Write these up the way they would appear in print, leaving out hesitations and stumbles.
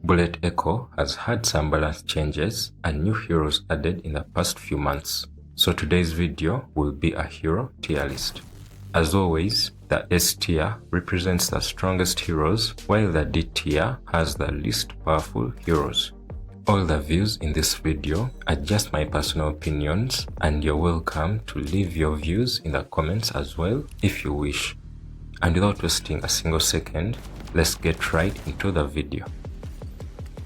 Bullet Echo has had some balance changes and new heroes added in the past few months. So today's video will be a hero tier list. As always, the S tier represents the strongest heroes, while the D tier has the least powerful heroes. All the views in this video are just my personal opinions, and you're welcome to leave your views in the comments as well if you wish. And without wasting a single second, let's get right into the video.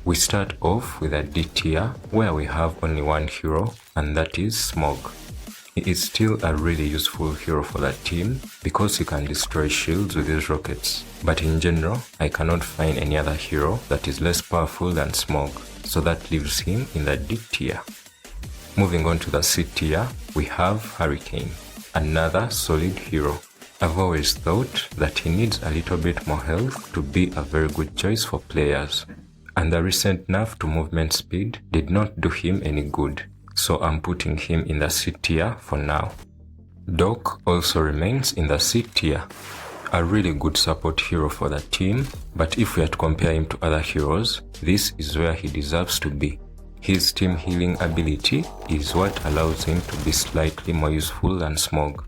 We start off with a D tier where we have only one hero, and that is Smog. He is still a really useful hero for the team because he can destroy shields with his rockets. But in general, I cannot find any other hero that is less powerful than Smog, so that leaves him in the D tier. Moving on to the C tier, we have Hurricane, another solid hero. I've always thought that he needs a little bit more health to be a very good choice for players. And the recent nerf to movement speed did not do him any good, so I'm putting him in the C tier for now. Doc also remains in the C tier, a really good support hero for the team, but if we are to compare him to other heroes, this is where he deserves to be. His team healing ability is what allows him to be slightly more useful than Smog.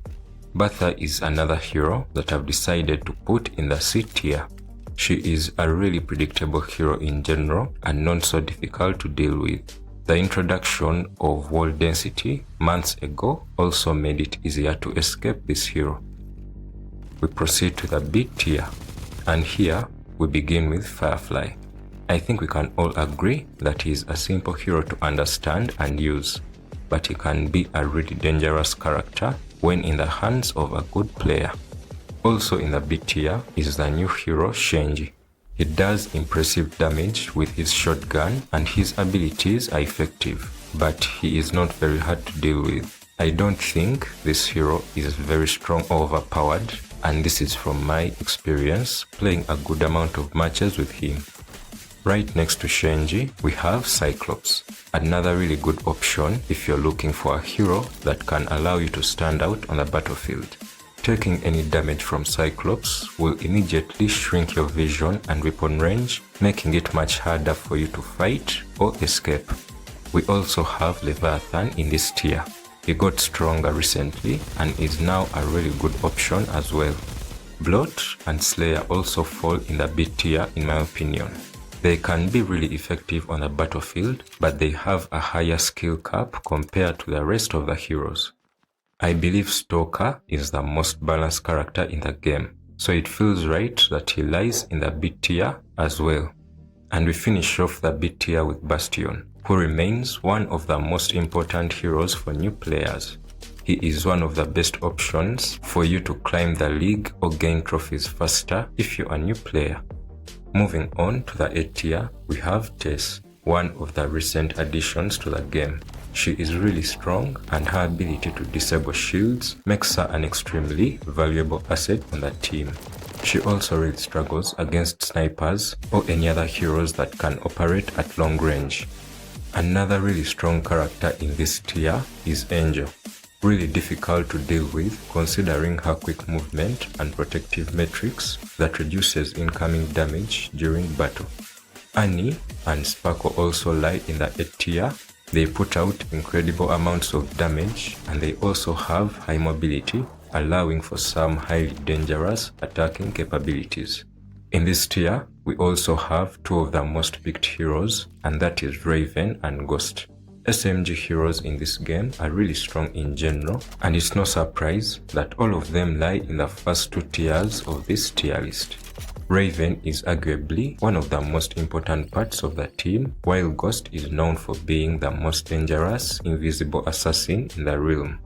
Bertha is another hero that I've decided to put in the C tier. She is a really predictable hero in general and not so difficult to deal with. The introduction of wall density months ago also made it easier to escape this hero. We proceed to the B tier, and here we begin with Firefly. I think we can all agree that he is a simple hero to understand and use, but he can be a really dangerous character when in the hands of a good player. Also in the B tier is the new hero Shenji. He does impressive damage with his shotgun and his abilities are effective, but he is not very hard to deal with. I don't think this hero is very strong or overpowered, and this is from my experience playing a good amount of matches with him. Right next to Shenji, we have Cyclops, another really good option if you're looking for a hero that can allow you to stand out on the battlefield. Taking any damage from Cyclops will immediately shrink your vision and weapon range, making it much harder for you to fight or escape. We also have Leviathan in this tier. He got stronger recently and is now a really good option as well. Blot and Slayer also fall in the B tier in my opinion. They can be really effective on the battlefield, but they have a higher skill cap compared to the rest of the heroes. I believe Stalker is the most balanced character in the game, so it feels right that he lies in the B tier as well. And we finish off the B tier with Bastion, who remains one of the most important heroes for new players. He is one of the best options for you to climb the league or gain trophies faster if you're a new player. Moving on to the A tier, we have Tess, one of the recent additions to the game. She is really strong and her ability to disable shields makes her an extremely valuable asset on the team. She also really struggles against snipers or any other heroes that can operate at long range. Another really strong character in this tier is Angel. Really difficult to deal with considering her quick movement and protective matrix that reduces incoming damage during battle. Arnie and Sparkle also lie in the A tier. They put out incredible amounts of damage and they also have high mobility, allowing for some highly dangerous attacking capabilities. In this tier, we also have two of the most picked heroes, and that is Raven and Ghost. SMG heroes in this game are really strong in general, and it's no surprise that all of them lie in the first two tiers of this tier list. Raven is arguably one of the most important parts of the team, while Ghost is known for being the most dangerous invisible assassin in the realm.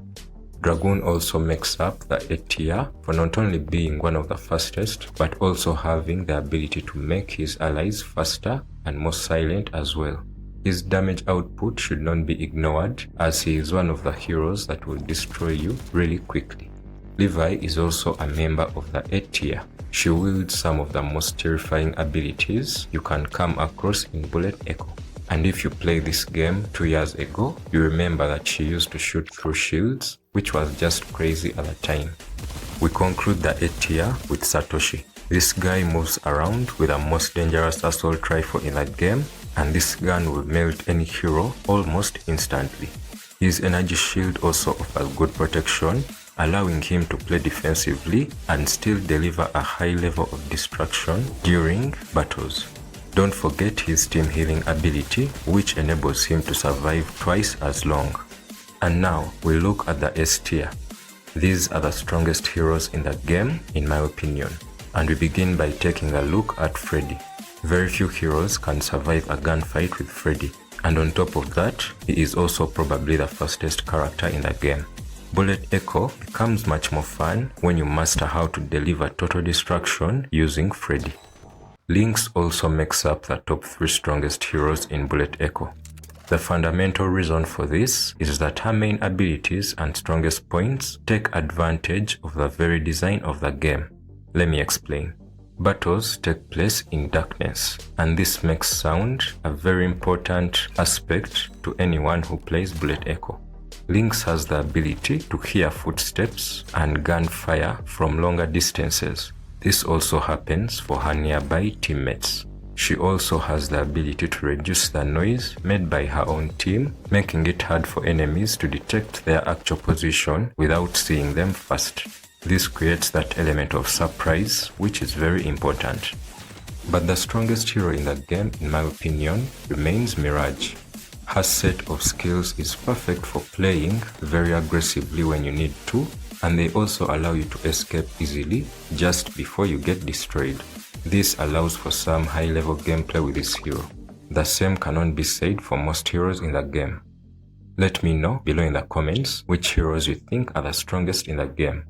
Dragoon also makes up the A tier for not only being one of the fastest, but also having the ability to make his allies faster and more silent as well. His damage output should not be ignored, as he is one of the heroes that will destroy you really quickly. Levi is also a member of the A tier. She wields some of the most terrifying abilities you can come across in Bullet Echo. And if you played this game 2 years ago, you remember that she used to shoot through shields, which was just crazy at the time. We conclude the A tier with Satoshi, This guy moves around with the most dangerous assault rifle in the game, and this gun will melt any hero almost instantly. His energy shield also offers good protection, allowing him to play defensively and still deliver a high level of destruction during battles. Don't forget his team healing ability, which enables him to survive twice as long. And now we look at the S tier. These are the strongest heroes in the game, in my opinion. And we begin by taking a look at Freddy. Very few heroes can survive a gunfight with Freddy, and on top of that, he is also probably the fastest character in the game. Bullet Echo becomes much more fun when you master how to deliver total destruction using Freddy. Lynx also makes up the top 3 strongest heroes in Bullet Echo. The fundamental reason for this is that her main abilities and strongest points take advantage of the very design of the game. Let me explain. Battles take place in darkness, and this makes sound a very important aspect to anyone who plays Bullet Echo. Lynx has the ability to hear footsteps and gunfire from longer distances. This also happens for her nearby teammates. She also has the ability to reduce the noise made by her own team, making it hard for enemies to detect their actual position without seeing them first. This creates that element of surprise, which is very important. But the strongest hero in the game, in my opinion, remains Mirage. Her set of skills is perfect for playing very aggressively when you need to, and they also allow you to escape easily just before you get destroyed. This allows for some high-level gameplay with this hero. The same cannot be said for most heroes in the game. Let me know below in the comments which heroes you think are the strongest in the game.